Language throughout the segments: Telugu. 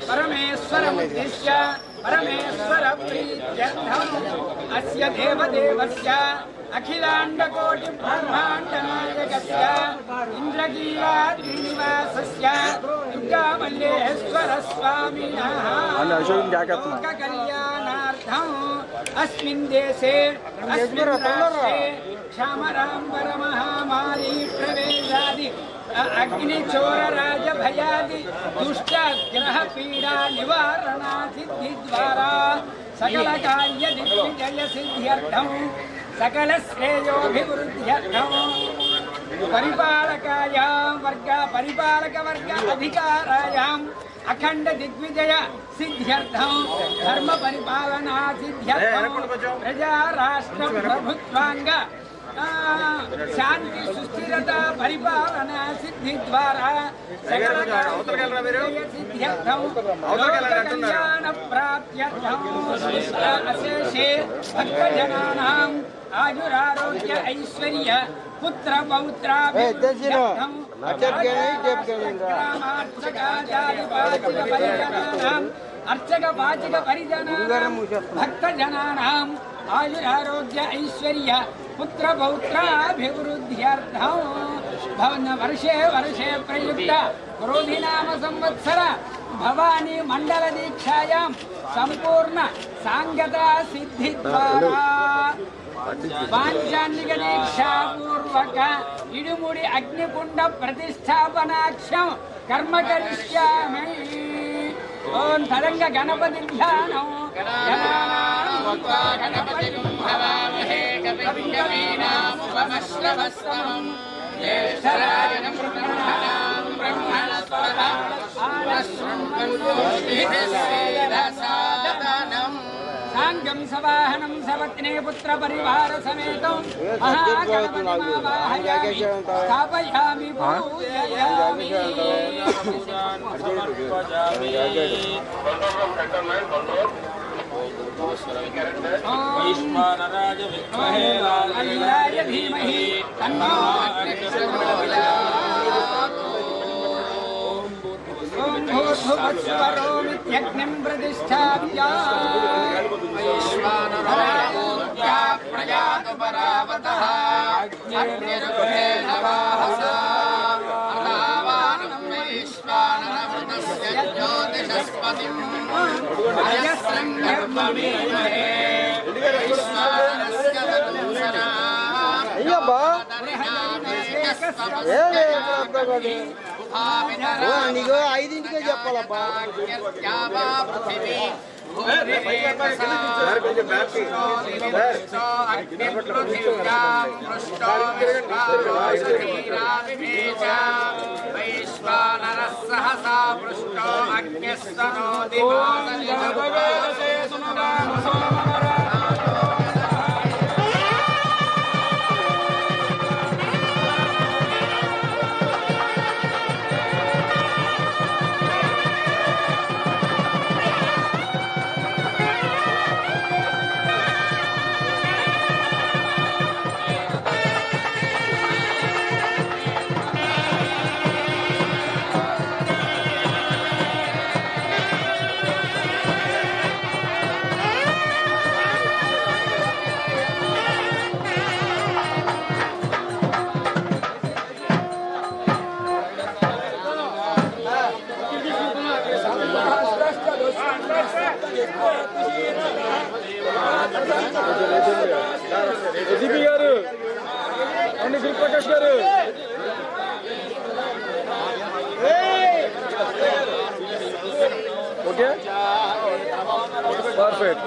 परमेश्वरमुद्दिश्य परमेश्वरप्रीत्यर्थम् अस्य देवदेवस्य अखिलाण्डकोटिब्रह्माण्डनायकस्य इन्द्रकीलाद्रिनिवासस्य दुर्गामल्लेश्वरस्वामिनः लोककल्याणार्थम् अस्मिन् देशे अस्मिन् राष्ट्रे क्षामराम्बरमहामारी प्रवेशादि अग्निचोरराजभयादि दुष्टग्रहपीडा निवारणासिद्धिद्वारा सकलकार्यदिग्विजयसिद्ध्यर्थम् सकलश्रेयोभिवृद्ध्यर्थम् परिपालकवर्ग अधिकारायाम् अखंड दिग्विजय सिद्ध्यर्थम् धर्म परिपालना सिद्ध्यर्थम् प्रजा राष्ट्र प्रभुत्वांग शांति सुस्थिरता परिपालना सिद्धि द्वारा सिद्ध्यर्थम् कल्याण प्राप्त्यर्थम् अशेषे भक्तजनानाम् आयुरारोग्य ऐश्वर्य पुत्र पौत्राभिवृद्ध्यर्थम् अर्चक वाचिक परिजनानां भक्तजनानाम् आयुरारोग्य ऐश्वर्य पुत्र पौत्राभिवृद्ध्यर्थम् वर्षे वर्षे प्रयुक्त क्रोधिनाम संवत्सर भवानी मंडल दीक्षायां संपूर्ण सांगता सिद्धि द्वारा पांचान्निक दीक्षा पूर्वक इडुमुडी अग्निकुंड प्रतिष्ठापनाख्यं कर्म करिष्यामि। ओम तरंग गणपति ध्यानम् गणपतिं भवामहे कविं कवीनामुपमश्रवस्तमम् ज्येष्ठराजं ब्रह्मणस्पतः आनश्रुण्वन्नोतिभिस्सेदसादनम् सांगं सवाहनं सपत्ने पुत्र परिवार समेतं महागणपतिमावाहयामि स्थापयामि पूजयामि। ईश्वरराज विद्महे लालिलाय धीमहि तन्नो भूर्भुवस्वरोमित्यग्निं प्रतिष्ठाप्य वैश्वानराया प्रजातु परावतः अग्निरुहेण वाहसा अनावानं वैश्वानरमृतस्य ज्योतिषस्पतिं अयस्रङ्गर्भमीमहे वैश्वानरस्य तदुंसना నీకు 5ంటికే చెప్పాలబ్బా వైశ్వానర సహసా పృష్టో అగ్నిస్తనోతి గారు అండి గురుప్రకాష్ గారు ఓకే పర్ఫెక్ట్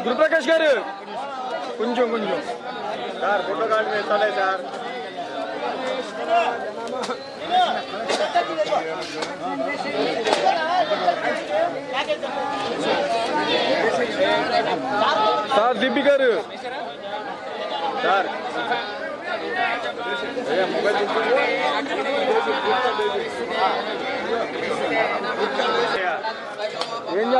గురుప్రకాష్ గారు కొంచెం సార్ ఫోటో కార్డు వేస్తాలే సార్ సార్ దిబ్బి గారు సార్ మొబైల్ ఏం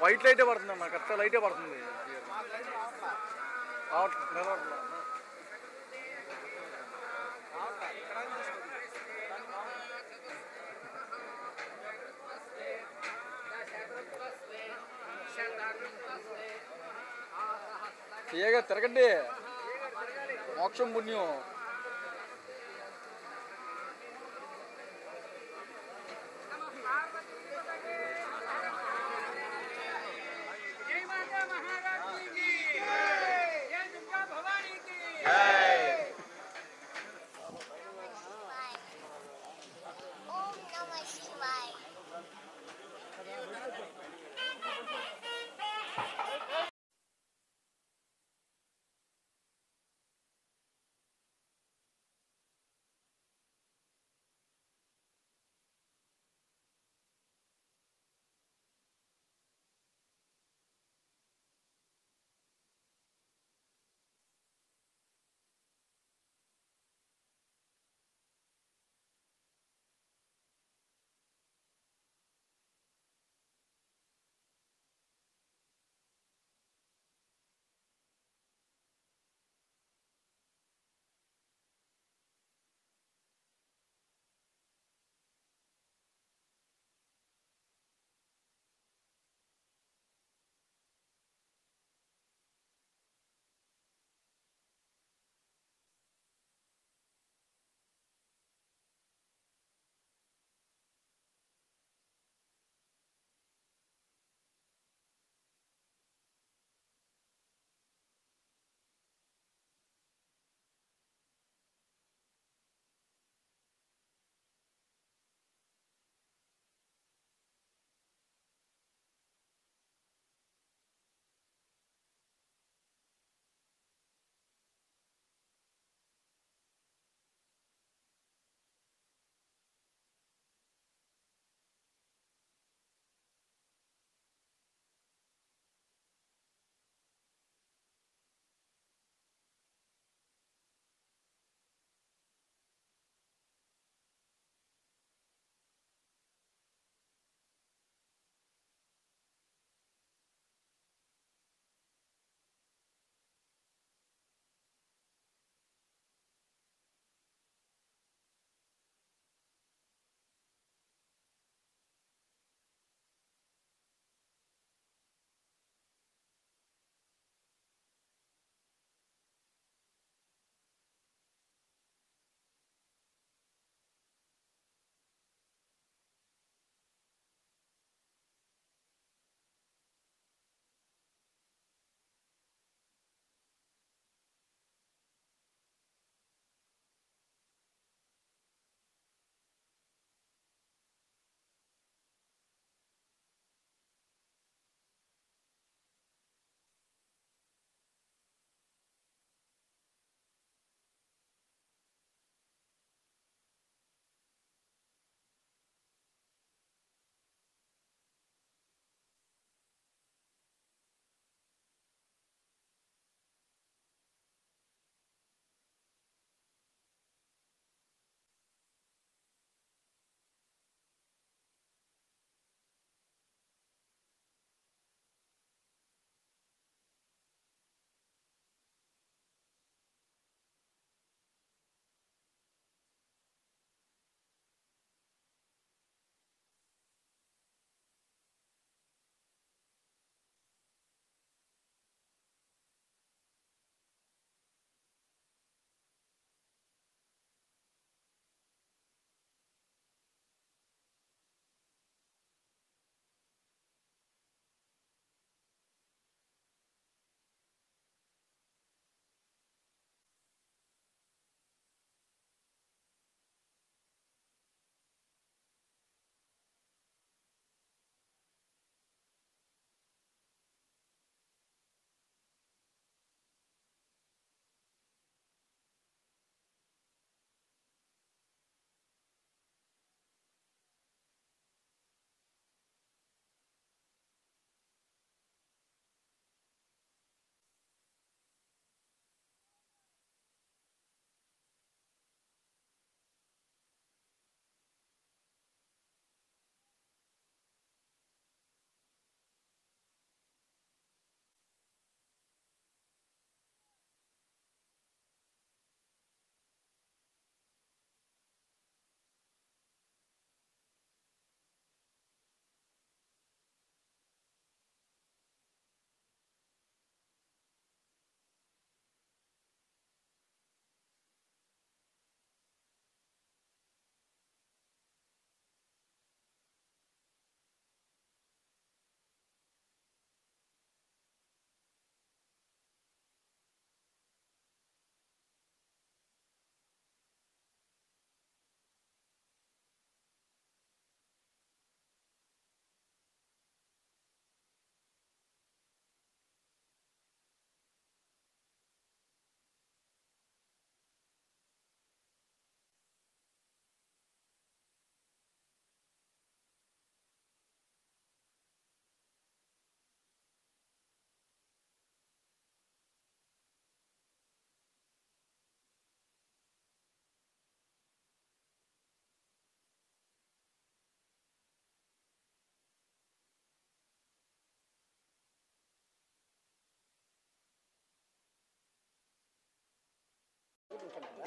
వైట్ లైటే పడుతుంది అన్న, కరెక్ట్ లైటే పడుతుంది. తీయగా తిరగండి, మోక్షం పుణ్యం.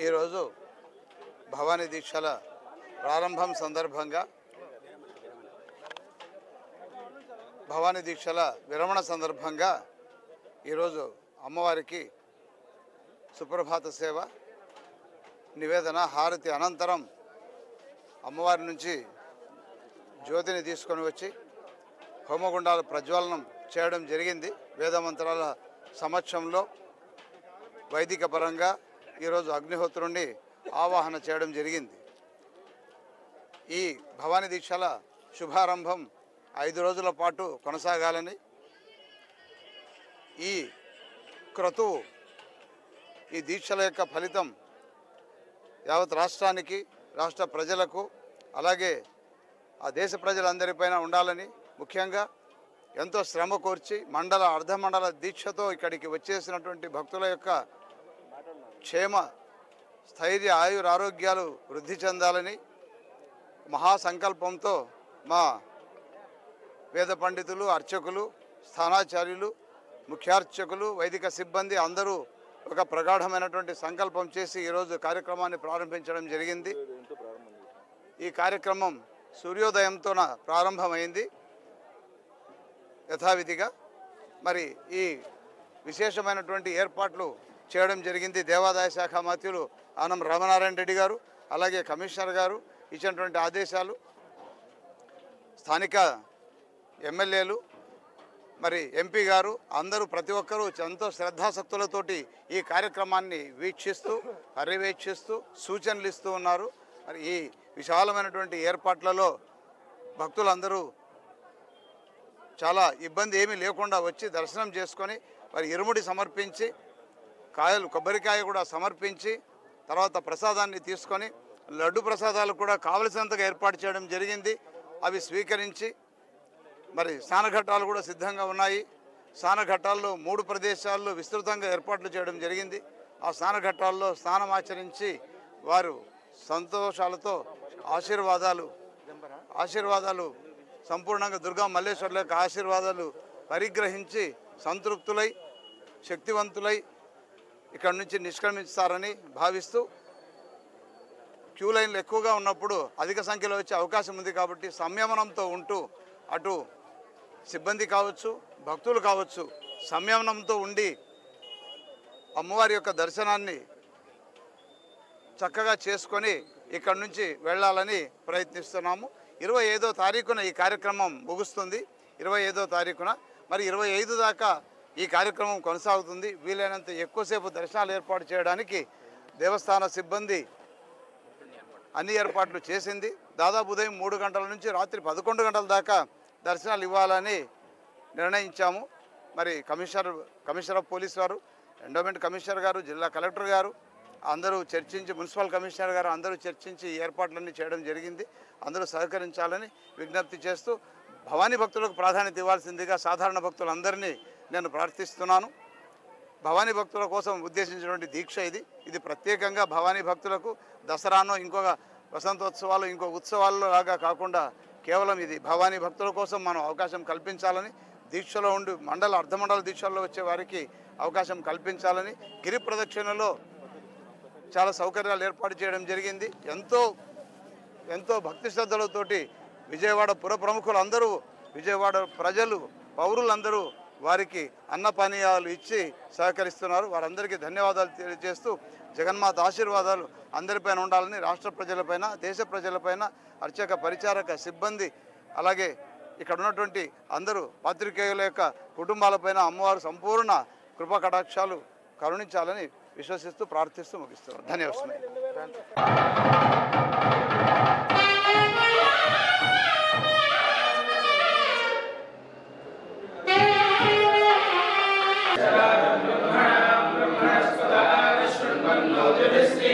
ఈరోజు భవానీ దీక్షల ప్రారంభం సందర్భంగా భవానీ దీక్షల విరమణ సందర్భంగా ఈరోజు అమ్మవారికి సుప్రభాత సేవ నివేదన హారతి అనంతరం అమ్మవారి నుంచి జ్యోతిని తీసుకొని వచ్చి హోమగుండాల ప్రజ్వలనం చేయడం జరిగింది. వేదమంత్రాల సమక్షంలో వైదిక పరంగా ఈరోజు అగ్నిహోత్రుణ్ణి ఆవాహన చేయడం జరిగింది. ఈ భవానీ దీక్షల శుభారంభం 5 రోజుల పాటు కొనసాగాలని, ఈ క్రతువు ఈ దీక్షల యొక్క ఫలితం యావత్ రాష్ట్రానికి, రాష్ట్ర ప్రజలకు, అలాగే ఆ దేశ ప్రజలందరిపైన ఉండాలని, ముఖ్యంగా ఎంతో శ్రమ కోర్చి మండల అర్ధమండల దీక్షతో ఇక్కడికి వచ్చేసినటువంటి భక్తుల యొక్క క్షేమ స్థైర్య ఆయురారోగ్యాలు వృద్ధి చెందాలని మహాసంకల్పంతో మా వేద పండితులు, అర్చకులు, స్థానాచార్యులు, ముఖ్యార్చకులు, వైదిక సిబ్బంది అందరూ ఒక ప్రగాఢమైనటువంటి సంకల్పం చేసి ఈరోజు కార్యక్రమాన్ని ప్రారంభించడం జరిగింది. ఈ కార్యక్రమం సూర్యోదయంతోన ప్రారంభమైంది యథావిధిగా. మరి ఈ విశేషమైనటువంటి ఏర్పాట్లు చేయడం జరిగింది. దేవాదాయ శాఖ మంత్రులు ఆనం రామనారాయణ రెడ్డి గారు, అలాగే కమిషనర్ గారు ఇచ్చినటువంటి ఆదేశాలు, స్థానిక ఎమ్మెల్యేలు, మరి ఎంపీ గారు అందరూ ప్రతి ఒక్కరూ ఎంతో శ్రద్ధాసక్తులతోటి ఈ కార్యక్రమాన్ని వీక్షిస్తూ, పర్యవేక్షిస్తూ, సూచనలు ఇస్తూ ఉన్నారు. మరి ఈ విశాలమైనటువంటి ఏర్పాట్లలో భక్తులందరూ చాలా ఇబ్బంది ఏమీ లేకుండా వచ్చి దర్శనం చేసుకొని మరి ఇరుముడి సమర్పించి, కొబ్బరికాయ కూడా సమర్పించి, తర్వాత ప్రసాదాన్ని తీసుకొని లడ్డు ప్రసాదాలు కూడా కావలసినంతగా ఏర్పాటు చేయడం జరిగింది. అవి స్వీకరించి మరి స్నానఘట్టాలు కూడా సిద్ధంగా ఉన్నాయి. స్నానఘట్టాల్లో 3 ప్రదేశాల్లో విస్తృతంగా ఏర్పాట్లు చేయడం జరిగింది. ఆ స్నానఘట్టాల్లో స్నానం ఆచరించి వారు సంతోషాలతో ఆశీర్వాదాలు సంపూర్ణంగా దుర్గా మల్లేశ్వరుల యొక్క ఆశీర్వాదాలు పరిగ్రహించి సంతృప్తులై శక్తివంతులై ఇక్కడ నుంచి నిష్క్రమిస్తారని భావిస్తూ, క్యూ లైన్లు ఎక్కువగా ఉన్నప్పుడు అధిక సంఖ్యలో వచ్చే అవకాశం ఉంది కాబట్టి సంయమనంతో ఉంటూ, అటు సిబ్బంది కావచ్చు, భక్తులు కావచ్చు, సంయమనంతో ఉండి అమ్మవారి యొక్క దర్శనాన్ని చక్కగా చేసుకొని ఇక్కడి నుంచి వెళ్ళాలని ప్రయత్నిస్తున్నాము. 25వ తారీఖున ఈ కార్యక్రమం ముగుస్తుంది. 25వ తారీఖున మరి 25 దాకా ఈ కార్యక్రమం కొనసాగుతుంది. వీలైనంత ఎక్కువసేపు దర్శనాలు ఏర్పాటు చేయడానికి దేవస్థాన సిబ్బంది అన్ని ఏర్పాట్లు చేసింది. దాదాపు ఉదయం 3 గంటల నుంచి రాత్రి 11 గంటల దాకా దర్శనాలు ఇవ్వాలని నిర్ణయించాము. మరి కమిషనర్ ఆఫ్ పోలీస్ వారు, ఎండోమెంట్ కమిషనర్ గారు, జిల్లా కలెక్టర్ గారు అందరూ చర్చించి, మున్సిపల్ కమిషనర్ గారు అందరూ చర్చించి ఈ ఏర్పాట్లన్నీ చేయడం జరిగింది. అందరూ సహకరించాలని విజ్ఞప్తి చేస్తూ భవానీ భక్తులకు ప్రాధాన్యత ఇవ్వాల్సిందిగా సాధారణ భక్తులందరినీ నేను ప్రార్థిస్తున్నాను. భవానీ భక్తుల కోసం ఉద్దేశించినటువంటి దీక్ష ఇది ప్రత్యేకంగా భవానీ భక్తులకు దసరానో ఇంకొక వసంతోత్సవాలు ఇంకొక ఉత్సవాల్లో లాగా కాకుండా కేవలం ఇది భవానీ భక్తుల కోసం మనం అవకాశం కల్పించాలని, దీక్షలో ఉండి అర్ధమండల దీక్షల్లో వచ్చే వారికి అవకాశం కల్పించాలని, గిరి ప్రదక్షిణలో చాలా సౌకర్యాలు ఏర్పాటు చేయడం జరిగింది. ఎంతో భక్తి శ్రద్ధలతోటి విజయవాడ పుర ప్రముఖులందరూ, విజయవాడ ప్రజలు, పౌరులందరూ వారికి అన్నపానీయాలు ఇచ్చి సహకరిస్తున్నారు. వారందరికీ ధన్యవాదాలు తెలియజేస్తూ జగన్మాత ఆశీర్వాదాలు అందరిపైన ఉండాలని, రాష్ట్ర ప్రజలపైన, దేశ ప్రజలపైన, అర్చక పరిచారక సిబ్బంది, అలాగే ఇక్కడ ఉన్నటువంటి అందరూ పాత్రికేయుల యొక్క కుటుంబాలపైన అమ్మవారు సంపూర్ణ కృపా కటాక్షాలు కరుణించాలని విశ్వసిస్తూ ప్రార్థిస్తూ ముగిస్తున్నాను. ధన్యవాదాలు. శ్రీ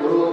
Guru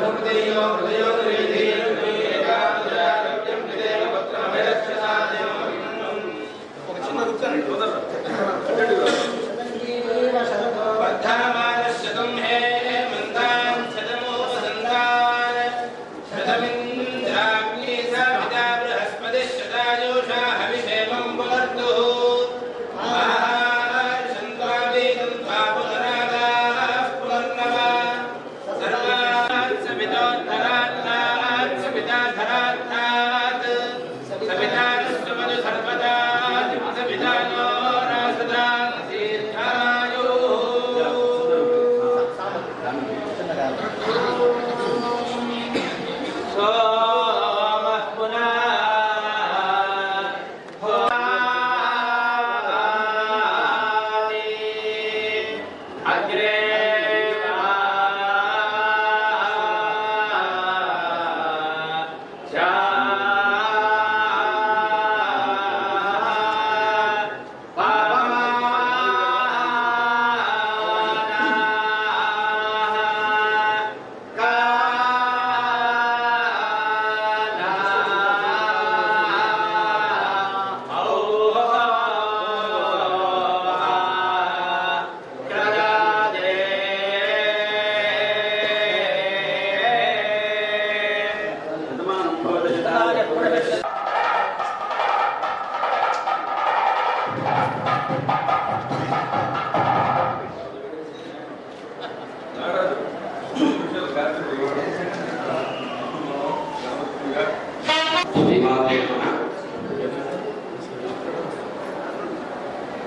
भवति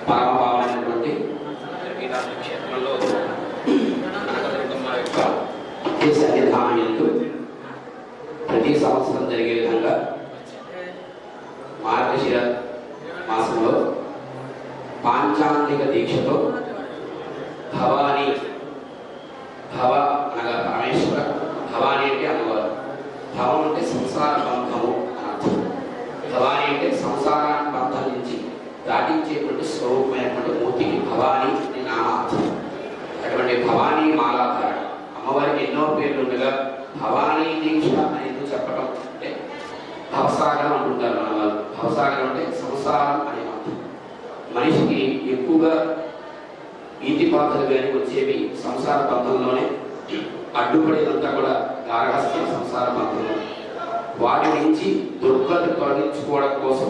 పరమపావనమైనటువంటి శ్రీరామ క్షేత్రంలో కనకదుర్గమ్మ యొక్క సన్నిధానం ఎందు ప్రతి సంవత్సరం జరిగే విధంగా మార్గశిర మాసంలో పాంచాంగిక దీక్షతో భవానీ భవ అనగా పరమేశ్వర, భవానీ అంటే అమ్మవారు, భవం అంటే సంసార బంధము అర్థం, భవానీ అంటే సంసారాన్ని బంధం నుంచి దాటించేటువంటి స్వరూపమైనటువంటి మూర్తికి భవానీ అనే నామార్థం. అటువంటి భవానీ మాలాధారణ అమ్మవారికి ఎన్నో పేర్లు ఉండగా భవానీ దీక్ష అని ఎందుకు చెప్పడం అంటే భవసాగరం అంటుంటారు మన వాళ్ళు. భవసాగరం అంటే సంసారం అనే అర్థం. మనిషికి ఎక్కువగా ఈతిపాతలు కానీ వచ్చేవి సంసార బంధంలోనే, అడ్డుపడేదంతా కూడా గారహస్థ సంసార బంధంలో. వాటి నుంచి దుర్గతి తొలగించుకోవడం కోసం,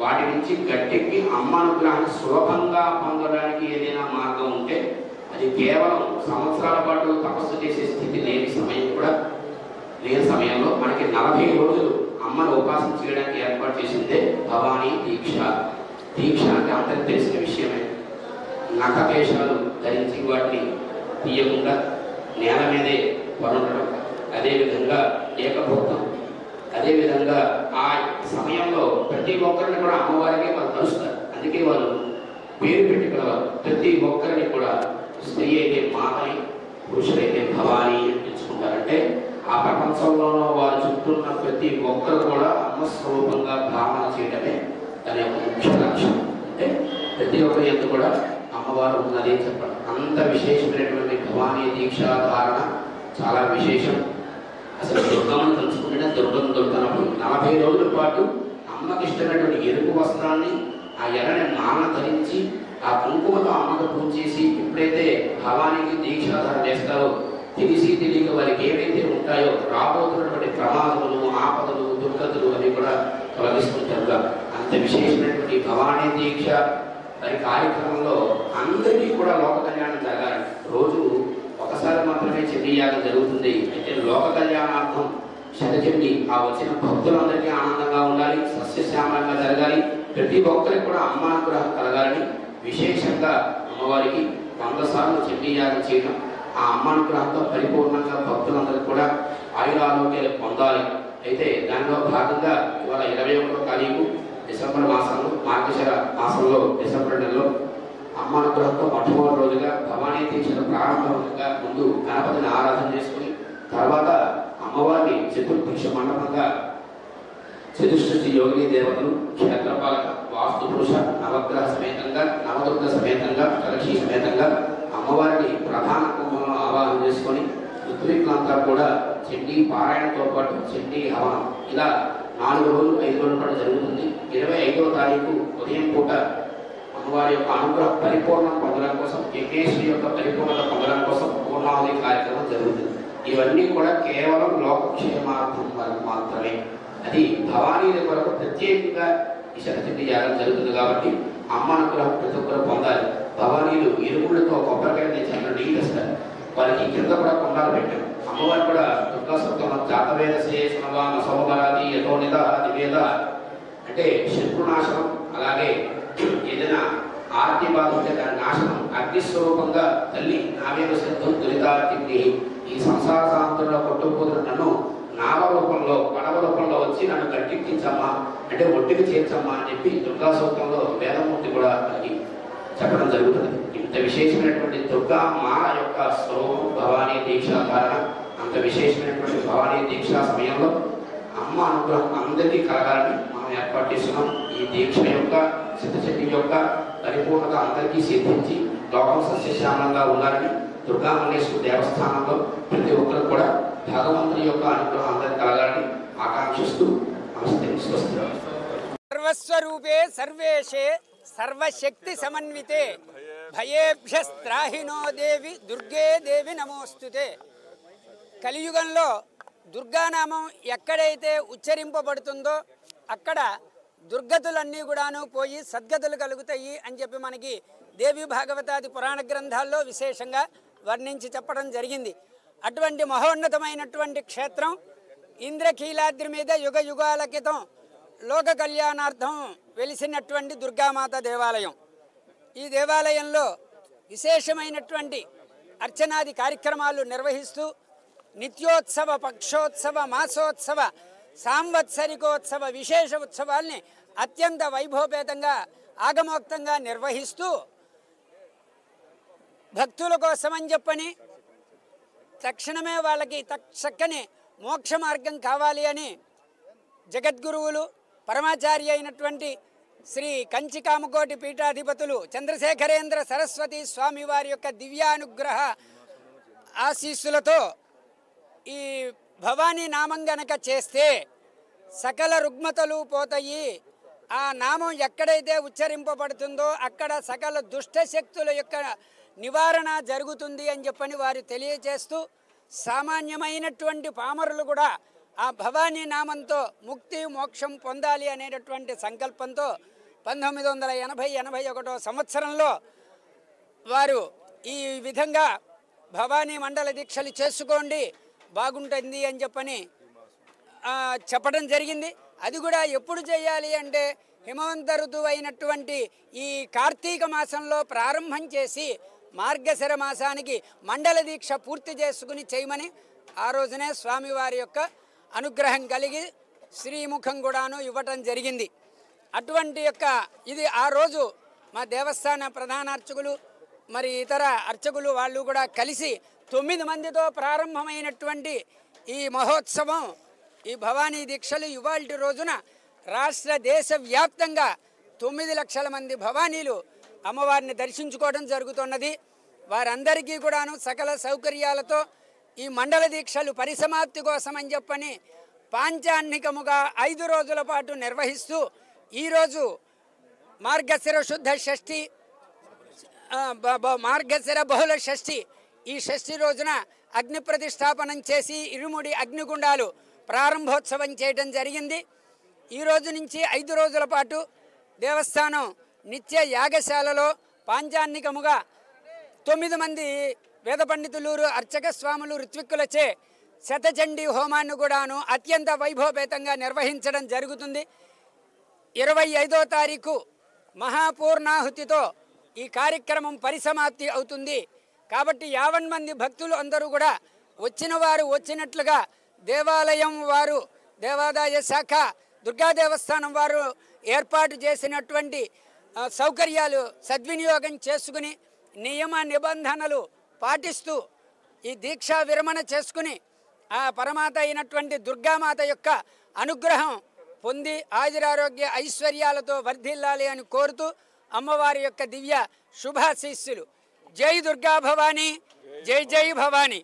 వాటి నుంచి గట్టెక్కి అమ్మ అనుగ్రహాన్ని సులభంగా పొందడానికి ఏదైనా మార్గం ఉంటే అది కేవలం సంవత్సరాల పాటు తపస్సు చేసే స్థితి లేని సమయంలో మనకి 40 రోజులు అమ్మను ఉపాసన చేయడానికి ఏర్పాటు చేసిందే భవానీ దీక్ష. దీక్ష అంటే అందరికి తెలిసిన విషయమే. నఖకేశాలు ధరించి వాటిని తీయకుండా నేల మీదే పడుండడం, అదేవిధంగా ఏకభక్తం, అదేవిధంగా ఆ సమయంలో ప్రతి ఒక్కరిని కూడా అమ్మవారికి వాళ్ళు కలుస్తారు. అందుకే వాళ్ళు పేరు పెట్టుకునేవారు. ప్రతి ఒక్కరిని కూడా స్త్రీ అయితే మాతని, పురుషులైతే భవానీ అని పిలుచుకుంటారంటే ఆ ప్రపంచంలోనూ వారు చుట్టూన్న ప్రతి ఒక్కరు కూడా అమ్మ స్వరూపంగా భావన చేయడమే దాని యొక్క ముఖ్య లక్ష్యం. అంటే ప్రతి ఒక్కరి ఎందుకు కూడా అమ్మవారు ఉన్నది చెప్పడం. అంత విశేషమైనటువంటి భవానీ దీక్ష ధారణ చాలా విశేషం. అసలు దుర్గమ్మను తలుచుకుంటేనే దుర్గం దొరుకుతున్నప్పుడు 40 రోజుల పాటు అమ్మకి ఇష్టమైనటువంటి ఎరుపు వస్త్రాన్ని, ఆ ఎర్రని మాల ధరించి, ఆ కుంకుమతో అమ్మకు పూజ చేసి ఎప్పుడైతే భవానీకి దీక్షాధారణ చేస్తారో తెలియక వారికి ఏవైతే ఉంటాయో రాబోతున్నటువంటి ప్రమాదములు, ఆపదలు, దుర్గతులు అవి కూడా తొలగిస్తుంటారు. అంత విశేషమైనటువంటి భవానీ దీక్ష వారి కార్యక్రమంలో అందరికీ కూడా లోక కళ్యాణం జరగాలి. రోజు ఒకసారి మాత్రమే చండీయాగం జరుగుతుంది. అయితే లోక కళ్యాణార్థం శతచండి ఆ వచ్చిన భక్తులందరికీ ఆనందంగా ఉండాలి, సస్యశ్యామలంగా జరగాలి, ప్రతి ఒక్కరికి కూడా అమ్మానుగ్రహం కలగాలని విశేషంగా అమ్మవారికి 100 సార్లు చండీయాగం చేయడం, ఆ అమ్మానుగ్రహంతో పరిపూర్ణంగా భక్తులందరికీ కూడా ఆయురారోగ్యాలు పొందాలి. అయితే దానిలో భాగంగా ఇవాళ 21వ తారీఖు డిసెంబర్ మాసంలో, మార్గశిర మాసంలో డిసెంబర్ నెలలో అమ్మానుగ్రహంతో మొట్టమొదటి రోజుగా భవానీ దీక్షను ప్రారంభంగా ముందు గణపతిని ఆరాధన చేసుకుని తర్వాత అమ్మవారిని చతుర్భిక్ష మండపంగా చతుష్టి యోగిని దేవతలు, క్షేత్రపాలక, వాస్తు పురుష, నవగ్రహ సమేతంగా, నవదుర్గ సమేతంగా, కలక్షి సమేతంగా అమ్మవారిని ప్రధాన కుంభంలో ఆవాహన చేసుకొని ఋత్వికులంతా కూడా చండీ పారాయణతో పాటు చండీ హవనం ఇలా 4 రోజులు 5 రోజుల పాటు జరుగుతుంది. 25వ తారీఖు ఉదయం పూట అమ్మవారి యొక్క అనుగ్రహ పరిపూర్ణం పొందడం కోసం, యజ్ఞేశ్వరి యొక్క పరిపూర్ణత పొందడం కోసం పూర్ణావధి కార్యక్రమం జరుగుతుంది. ఇవన్నీ కూడా కేవలం లోకక్షేమార్థం వరకు మాత్రమే. అది భవానీ కొరకు ప్రత్యేకంగా ఈ శతచండీ యాగం జరుగుతుంది కాబట్టి అమ్మ అనుగ్రహం ప్రతి ఒక్కరు పొందాలి. భవానీలు ఇరుములతో కొబ్బరికాయ తెచ్చిన నీళ్ళు ఇస్తారు. వారికి కింద కూడా కొండాలు పెట్టారు. అమ్మవారు కూడా దుర్గా సప్తమ జాతవేద శ్రేయస్నవామ సోమరాది యథోనిద నివేద అంటే శత్రునాశనం, అలాగే ఏదైనా ఆర్తి బాధ ఉంటే దాని నాశనం అగ్నిస్వరూపంగా తల్లి నావేద సిద్ధం దురితార్తి ఈ సంసార సాంతంలో కొట్టుకుపోతున్న నన్ను నావ రూపంలో, పడవ రూపంలో వచ్చి నన్ను గట్టెక్కించమ్మా అంటే ఒడ్డుకి చేర్చమ్మా అని చెప్పి దుర్గా సూక్తంలో వేదమూర్తి కూడా మనకి చెప్పడం జరుగుతుంది. ఇంత విశేషమైనటువంటి దుర్గా మాల యొక్క స్వరూపం భవానీ దీక్ష ధారణ. అంత విశేషమైనటువంటి భవానీ దీక్ష సమయంలో అమ్మ అనుగ్రహం అందరికీ కలగాలని మనం ఏర్పాటు చేస్తున్నాం. ఈ దీక్ష యొక్క శతచండీ యొక్క పరిపూర్ణత అందరికీ సిద్ధించి లోకం సస్యశ్యామలంగా ఉండాలని దుర్గామల్లేశ్వర దేవస్థానంలో ప్రతి ఒక్కరు కూడా భగవంతుని యొక్క అనుగ్రహం అందరికీ కలగాలని ఆకాంక్షిస్తూ నమస్తే. స్వస్తి. సర్వస్వరూపే సర్వేషే సర్వశక్తి సమన్వితే భయేభ్యస్త్రాహినో దేవి దుర్గే దేవి నమోస్తుతే. కలియుగంలో దుర్గానామం ఎక్కడైతే ఉచ్చరింపబడుతుందో అక్కడ దుర్గతులన్నీ కూడాను పోయి సద్గతులు కలుగుతాయి అని చెప్పి మనకి దేవి భాగవతాది పురాణ గ్రంథాల్లో విశేషంగా వర్ణించి చెప్పడం జరిగింది. అటువంటి మహోన్నతమైనటువంటి క్షేత్రం ఇంద్రకీలాద్రి మీద యుగ యుగాల క్రితం లోక కళ్యాణార్థం వెలిసినటువంటి దుర్గామాత దేవాలయం. ఈ దేవాలయంలో విశేషమైనటువంటి అర్చనాది కార్యక్రమాలు నిర్వహిస్తూ నిత్యోత్సవ, పక్షోత్సవ, మాసోత్సవ, సాంవత్సరికోత్సవ విశేష ఉత్సవాల్ని అత్యంత వైభవపేతంగా ఆగమోక్తంగా నిర్వహిస్తూ భక్తుల కోసమని చెప్పని తక్షణమే వాళ్ళకి చక్కని మోక్ష మార్గం కావాలి అని జగద్గురువులు పరమాచార్య అయినటువంటి శ్రీ కంచి కామకోటి పీఠాధిపతులు చంద్రశేఖరేంద్ర సరస్వతి స్వామి వారి యొక్క దివ్యానుగ్రహ ఆశీస్సులతో ఈ భవానీ నామం గనక చేస్తే సకల రుగ్మతలు పోతాయి. ఆ నామం ఎక్కడైతే ఉచ్చరింపబడుతుందో అక్కడ సకల దుష్ట శక్తుల యొక్క నివారణ జరుగుతుంది అని చెప్పని వారు తెలియజేస్తూ సామాన్యమైనటువంటి పామరులు కూడా ఆ భవానీ నామంతో ముక్తి మోక్షం పొందాలి అనేటటువంటి సంకల్పంతో 1980-81 సంవత్సరంలో వారు ఈ విధంగా భవానీ మండల దీక్షలు చేసుకోండి బాగుంటుంది అని చెప్పని చెప్పడం జరిగింది. అది కూడా ఎప్పుడు చేయాలి అంటే హిమవంత ఋతువు అయినటువంటి ఈ కార్తీక మాసంలో ప్రారంభం చేసి మార్గశిర మాసానికి మండల దీక్ష పూర్తి చేసుకుని చేయమని ఆ రోజునే స్వామివారి యొక్క అనుగ్రహం కలిగి శ్రీముఖం కూడాను ఇవ్వటం జరిగింది. అటువంటి యొక్క ఇది ఆ రోజు మా దేవస్థాన ప్రధాన అర్చకులు మరి ఇతర అర్చకులు వాళ్ళు కూడా కలిసి 9 మందితో ప్రారంభమైనటువంటి ఈ మహోత్సవం ఈ భవానీ దీక్షలు ఇవాల్టి రోజున రాష్ట్ర దేశ వ్యాప్తంగా 9 లక్షల మంది భవానీలు అమ్మవారిని దర్శించుకోవడం జరుగుతున్నది. వారందరికీ కూడాను సకల సౌకర్యాలతో ఈ మండల దీక్షలు పరిసమాప్తి కోసం అని చెప్పని పాంచాన్నికముగా 5 రోజుల పాటు నిర్వహిస్తూ ఈరోజు మార్గశిర శుద్ధ షష్ఠి, మార్గశిర బహుళ షష్ఠి, ఈ షష్ఠి రోజున అగ్ని ప్రతిష్టాపనం చేసి ఇరుముడి అగ్నిగుండాలు ప్రారంభోత్సవం చేయడం జరిగింది. ఈ రోజు నుంచి 5 రోజుల పాటు దేవస్థానం నిత్య యాగశాలలో పాంచాన్నికముగా 9 మంది వేద పండితులు అర్చక స్వాములు ఋత్విక్కులచే శతచండీ హోమాన్ని కూడాను అత్యంత వైభవపేతంగా నిర్వహించడం జరుగుతుంది. 25వ తారీఖు మహాపూర్ణాహుతితో ఈ కార్యక్రమం పరిసమాప్తి అవుతుంది. కాబట్టి 50 మంది భక్తులు అందరూ కూడా వచ్చిన వారు వచ్చినట్లుగా దేవాలయం వారు దేవాదాయ శాఖ దుర్గా దేవస్థానం వారు ఏర్పాటు చేసినటువంటి సౌకర్యాలు సద్వినియోగం చేసుకుని నియమ నిబంధనలు పాటిస్తూ ఈ దీక్షా విరమణ చేసుకుని ఆ పరమాత అయినటువంటి దుర్గామాత యొక్క అనుగ్రహం పొంది ఆయురారోగ్య ఐశ్వర్యాలతో వర్ధిల్లాలి అని కోరుతూ అమ్మవారి యొక్క దివ్య శుభాశీస్సులు. జై దుర్గా భవానీ, జై జై భవానీ.